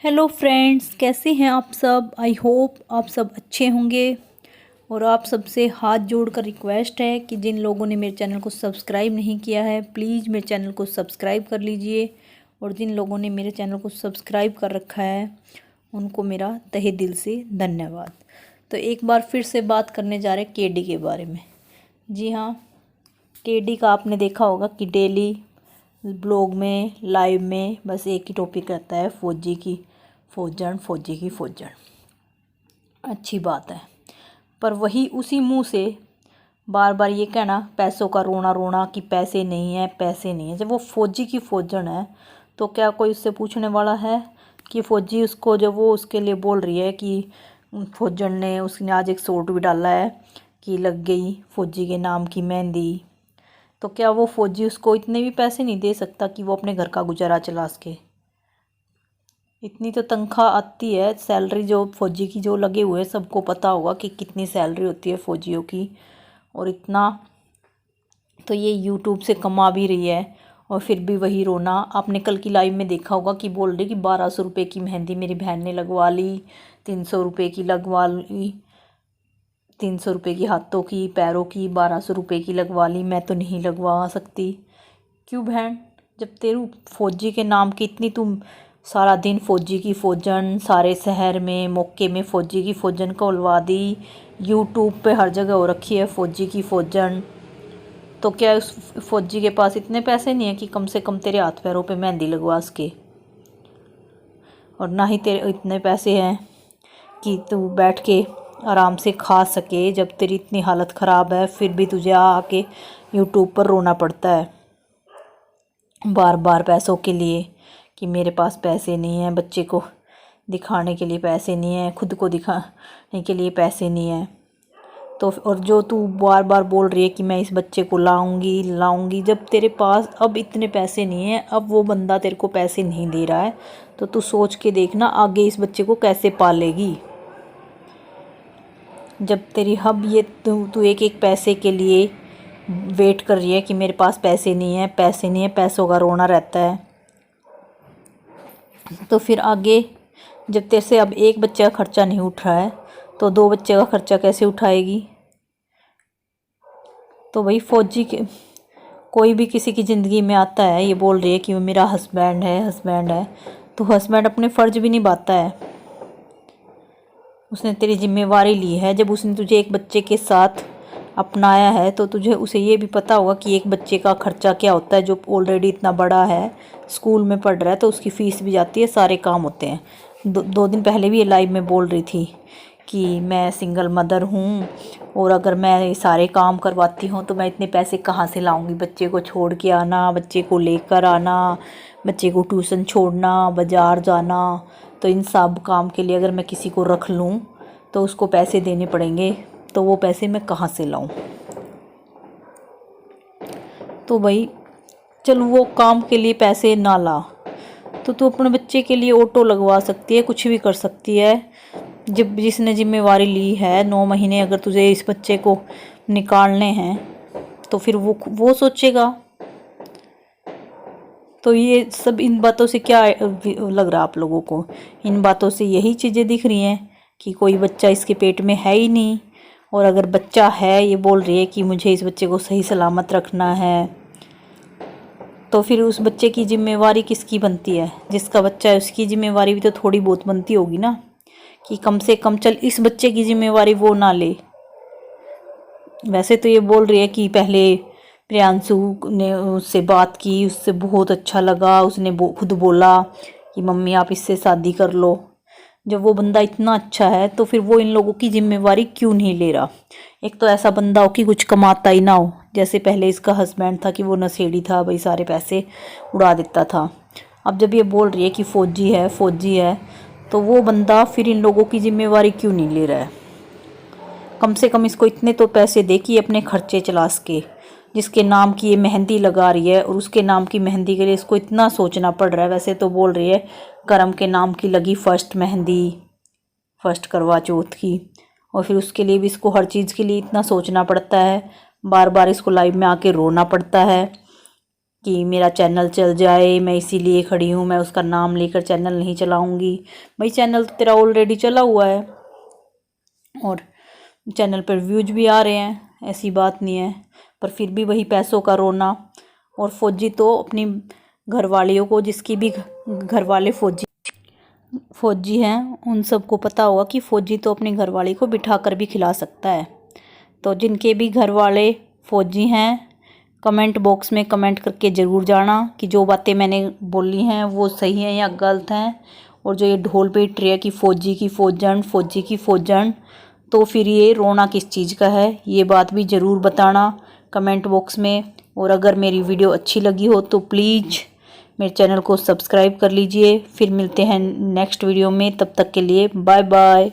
Hello friends, कैसे हैं आप सब। आई होप आप सब अच्छे होंगे। और आप सबसे हाथ जोड़कर रिक्वेस्ट है कि जिन लोगों ने मेरे चैनल को सब्सक्राइब नहीं किया है प्लीज़ मेरे चैनल को सब्सक्राइब कर लीजिए। और जिन लोगों ने मेरे चैनल को सब्सक्राइब कर रखा है उनको मेरा तहे दिल से धन्यवाद। तो एक बार फिर से बात करने जा रहे केडी के बारे में। जी हाँ, केडी का आपने देखा होगा कि डेली ब्लॉग में लाइव में बस एक ही टॉपिक रहता है, फौजी की फौजन, फौजी की फौजन। अच्छी बात है, पर वही उसी मुंह से बार बार ये कहना पैसों का रोना रोना कि पैसे नहीं है पैसे नहीं है। जब वो फौजी की फौजन है तो क्या कोई उससे पूछने वाला है कि फौजी उसको, जब वो उसके लिए बोल रही है कि फौजन ने, उसने आज एक शॉर्ट भी डाला है कि लग गई फौजी के नाम की मेहंदी, तो क्या वो फौजी उसको इतने भी पैसे नहीं दे सकता कि वो अपने घर का गुजारा चला सके। इतनी तो तनख्वाह आती है, सैलरी जो फौजी की जो लगे हुए हैं सबको पता होगा कि कितनी सैलरी होती है फौजियों की। और इतना तो ये यूट्यूब से कमा भी रही है और फिर भी वही रोना। आपने कल की लाइव में देखा होगा कि बोल रही कि 1200 रुपये की मेहंदी मेरी बहन ने लगवा ली, 300 रुपये की लगवा ली, 300 रुपये की हाथों की पैरों की, 1200 रुपये की लगवा ली, मैं तो नहीं लगवा सकती। क्यों बहन, जब तेरू फौजी के नाम की इतनी तुम सारा दिन फौजी की फौजन, सारे शहर में मौके में फौजी की फौजन को उलवा दी, यूट्यूब पे हर जगह हो रखी है फौजी की फौजन, तो क्या उस फौजी के पास इतने पैसे नहीं है कि कम से कम तेरे हाथ पैरों पे मेहंदी लगवा सके। और ना ही तेरे इतने पैसे हैं कि तू बैठ के आराम से खा सके। जब तेरी इतनी हालत ख़राब है फिर भी तुझे आके यूट्यूब पर रोना पड़ता है बार बार पैसों के लिए कि मेरे पास पैसे नहीं हैं, बच्चे को दिखाने के लिए पैसे नहीं है, खुद को दिखाने के लिए पैसे नहीं है। तो और जो तू बार बार बोल रही है कि मैं इस बच्चे को लाऊंगी लाऊंगी, जब तेरे पास अब इतने पैसे नहीं हैं, अब वो बंदा तेरे को पैसे नहीं दे रहा है, तो तू सोच के देखना आगे इस बच्चे को कैसे पालेगी। जब तेरी हब ये तू एक एक पैसे के लिए वेट कर रही है कि मेरे पास पैसे नहीं है पैसे नहीं है, पैसों का रोना रहता है, तो फिर आगे जब तेरे से अब एक बच्चे का खर्चा नहीं उठ रहा है तो दो बच्चे का खर्चा कैसे उठाएगी। तो वही फौजी के कोई भी किसी की ज़िंदगी में आता है, ये बोल रही है कि वो मेरा हस्बैंड है हस्बैंड है, तो हस्बैंड अपने फ़र्ज भी निभाता है। उसने तेरी जिम्मेवारी ली है, जब उसने तुझे एक बच्चे के साथ अपनाया है तो तुझे उसे ये भी पता होगा कि एक बच्चे का खर्चा क्या होता है, जो ऑलरेडी इतना बड़ा है, स्कूल में पढ़ रहा है तो उसकी फ़ीस भी जाती है, सारे काम होते हैं। दो दिन पहले भी ये लाइव में बोल रही थी कि मैं सिंगल मदर हूँ और अगर मैं ये सारे काम करवाती हूँ तो मैं इतने पैसे कहाँ से लाऊंगी, बच्चे को छोड़ के आना, बच्चे को लेकर आना, बच्चे को ट्यूशन छोड़ना, बाज़ार जाना, तो इन सब काम के लिए अगर मैं किसी को रख लूँ तो उसको पैसे देने पड़ेंगे, तो वो पैसे मैं कहाँ से लाऊं। तो भाई चल वो काम के लिए पैसे ना ला तो तू अपने बच्चे के लिए ऑटो लगवा सकती है, कुछ भी कर सकती है। जब जिसने जिम्मेवारी ली है 9 महीने अगर तुझे इस बच्चे को निकालने हैं तो फिर वो सोचेगा। तो ये सब इन बातों से क्या लग रहा है आप लोगों को, इन बातों से यही चीज़ें दिख रही हैं कि कोई बच्चा इसके पेट में है ही नहीं, और अगर बच्चा है ये बोल रही है कि मुझे इस बच्चे को सही सलामत रखना है, तो फिर उस बच्चे की जिम्मेवारी किसकी बनती है। जिसका बच्चा है उसकी जिम्मेवारी भी तो थोड़ी बहुत बनती होगी ना, कि कम से कम चल इस बच्चे की जिम्मेवारी वो ना ले। वैसे तो ये बोल रही है कि पहले प्रियांशु ने उससे बात की, उससे बहुत अच्छा लगा, उसने खुद बोला कि मम्मी आप इससे शादी कर लो। जब वो बंदा इतना अच्छा है तो फिर वो इन लोगों की जिम्मेवारी क्यों नहीं ले रहा। एक तो ऐसा बंदा हो कि कुछ कमाता ही ना हो, जैसे पहले इसका हस्बैंड था कि वो नशेड़ी था, भाई सारे पैसे उड़ा देता था। अब जब ये बोल रही है कि फौजी है तो वो बंदा फिर इन लोगों की जिम्मेवारी क्यों नहीं ले रहा है। कम से कम इसको इतने तो पैसे दे कि अपने खर्चे चला सके। जिसके नाम की ये मेहंदी लगा रही है और उसके नाम की मेहंदी के लिए इसको इतना सोचना पड़ रहा है। वैसे तो बोल रही है करम के नाम की लगी फर्स्ट मेहंदी, फर्स्ट करवा चौथ की, और फिर उसके लिए भी इसको हर चीज़ के लिए इतना सोचना पड़ता है, बार बार इसको लाइव में आके रोना पड़ता है। कि मेरा चैनल चल जाए, मैं इसीलिए खड़ी हूँ, मैं उसका नाम लेकर चैनल नहीं चलाऊँगी। भाई चैनल तो तेरा ऑलरेडी चला हुआ है और चैनल पर व्यूज भी आ रहे हैं, ऐसी बात नहीं है, पर फिर भी वही पैसों का रोना। और फौजी तो अपनी घरवालियों को, जिसकी भी घर वाले फौजी हैं, उन सबको पता होगा कि फौजी तो अपनी घरवाली को बिठा कर भी खिला सकता है। तो जिनके भी घर वाले फौजी हैं, कमेंट बॉक्स में कमेंट करके ज़रूर जाना कि जो बातें मैंने बोली हैं वो सही हैं या गलत हैं। और जो ये ढोल पीट रही है कि फ़ौजी की फ़ौजन, फ़ौजी की फ़ौजन, तो फिर ये रोना किस चीज़ का है, ये बात भी ज़रूर बताना कमेंट बॉक्स में। और अगर मेरी वीडियो अच्छी लगी हो तो प्लीज़ मेरे चैनल को सब्सक्राइब कर लीजिए। फिर मिलते हैं नेक्स्ट वीडियो में, तब तक के लिए बाय बाय।